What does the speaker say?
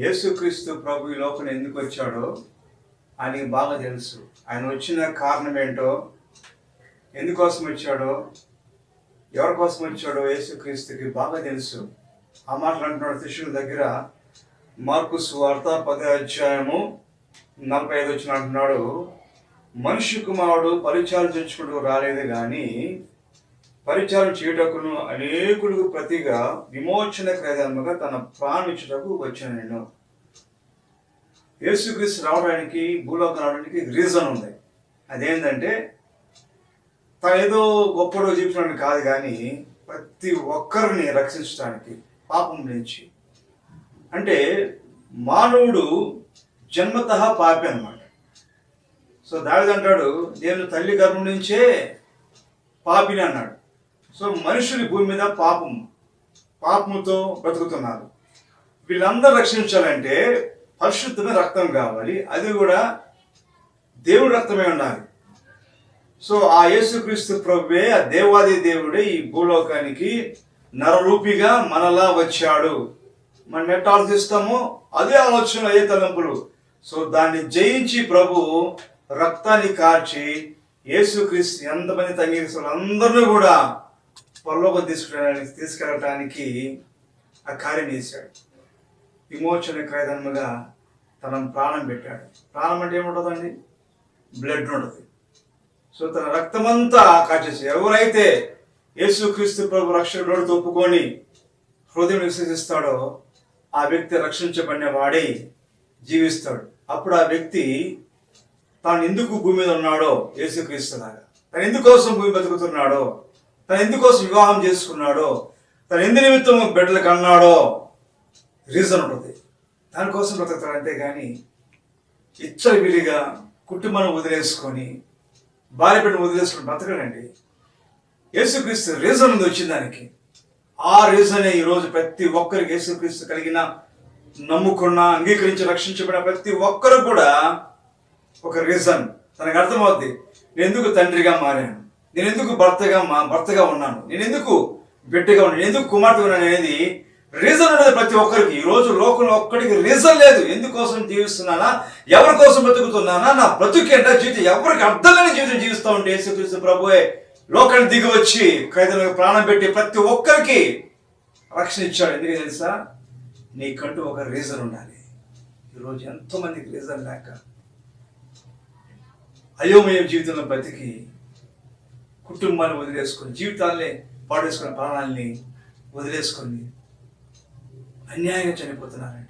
యేసుక్రీస్తు ప్రభు ఈ లోపల ఎందుకు వచ్చాడో ఆయనకి బాగా తెలుసు. ఆయన వచ్చిన కారణం ఏంటో, ఎందుకోసం వచ్చాడో, ఎవరి కోసం వచ్చాడో యేసుక్రీస్తుకి బాగా తెలుసు. ఆ మాటలు అంటున్నాడు శిష్యుల దగ్గర. మార్కు సువార్త 10:45 అంటున్నాడు, మనుష్య కుమారుడు పరిచారం చేయించుకుంటూ రాలేదు కానీ పరిచారం చేయుటకును అనేకులకు ప్రతిగా విమోచన క్రయధనముగా తన ప్రాణం ఇచ్చుటకు వచ్చాను. నేను యేసుక్రీస్తు రావడానికి, భూలోకం రావడానికి రీజన్ ఉంది. అదేంటంటే తను ఏదో గొప్పలో జీవించడానికి కాదు, కానీ ప్రతి ఒక్కరిని రక్షించడానికి పాపం నుంచి. అంటే మానవుడు జన్మతః పాపి అన్నమాట. సో దావీదు అంటాడు, నేను తల్లి గర్భం నుంచే పాపిని అన్నాడు. సో మనుషులు భూమి మీద పాపముతో బ్రతుకుతున్నారు. వీళ్ళందరూ రక్షించాలంటే పరిశుద్ధమైన రక్తం కావాలి, అది కూడా దేవుడి రక్తమే ఉండాలి. సో ఆ యేసుక్రీస్తు ప్రభువే, ఆ దేవాది దేవుడే ఈ భూలోకానికి నరరూపిగా మనలా వచ్చాడు. మనం ఎట్లా ఆలోచిస్తామో అదే ఆలోచన, అదే తలంపులు. సో దాన్ని జయించి ప్రభు రక్తాన్ని కార్చి యేసుక్రీస్తు ఎంతమంది తంగిరిస్తున్నారు అందరినీ కూడా పరలోకం తీసుకెళ్ళటానికి ఆ కార్యం చేశాడు. విమోచన క్రయధనముగా తన ప్రాణం పెట్టాడు. ప్రాణం అంటే ఏముంటుందండి? బ్లడ్ ఉంటుంది. సో తన రక్తమంతా కాచేసి ఎవరైతే యేసుక్రీస్తు ప్రభు రక్షకుడు ఒప్పుకొని హృదయం విశ్వసిస్తాడో ఆ వ్యక్తి రక్షించబడిన వాడే జీవిస్తాడు. అప్పుడు ఆ వ్యక్తి తాను ఎందుకు భూమి మీద ఉన్నాడో యేసుక్రీస్తులాగా, తను ఎందుకోసం భూమి బతుకుతున్నాడో, తను ఎందుకోసం వివాహం చేసుకున్నాడో, తను ఎందు నిమిత్తం బిడ్డలు కన్నాడో రీజన్ ఉంటుంది. దానికోసం బ్రతుకుతాడు. అంతేగాని ఇచ్చవిలిగా కుటుంబాన్ని వదిలేసుకొని, భార్య బిడ్డను వదిలేసుకొని బ్రతకడండి. యేసుక్రీస్తు రీజన్ ఉంది వచ్చిన దానికి. ఆ రీజనే ఈరోజు ప్రతి ఒక్కరికి, యేసుక్రీస్తు కలిగిన నమ్ముకున్న, అంగీకరించి రక్షించబడిన ప్రతి ఒక్కరు కూడా ఒక రీజన్ తనకు అర్థమవుద్ది. నేను ఎందుకు తండ్రిగా మారాను, నేను ఎందుకు భర్తగా ఉన్నాను, నేను ఎందుకు బిడ్డగా ఉన్నాను, నేను ఎందుకు కుమార్తె ఉన్నాను అనేది రీజన్ అనేది ప్రతి ఒక్కరికి. ఈరోజు లోకంలో ఒక్కడికి రీజన్ లేదు. ఎందుకోసం జీవిస్తున్నానా, ఎవరి కోసం బ్రతుకుతున్నానా, నా బ్రతుకేంటా జీవితం, ఎవరికి అర్థం లేని జీవితం జీవిస్తూ ఉంటే యేసుక్రీస్తు ప్రభువే లోకాన్ని దిగి వచ్చి ఖైదీలకు ప్రాణం పెట్టి ప్రతి ఒక్కరికి రక్షణ ఇచ్చాడు. ఎందుకు తెలుసా? నీకంటూ ఒక రీజన్ ఉండాలి. ఈరోజు ఎంతోమందికి రీజన్ లేక అయోమయ జీవితంలో బతికి కుటుంబాన్ని వదిలేసుకొని, జీవితాలనే పాడేసుకున్న ప్రాణాలని వదిలేసుకొని అన్యాయంగా చనిపోతున్నారండి.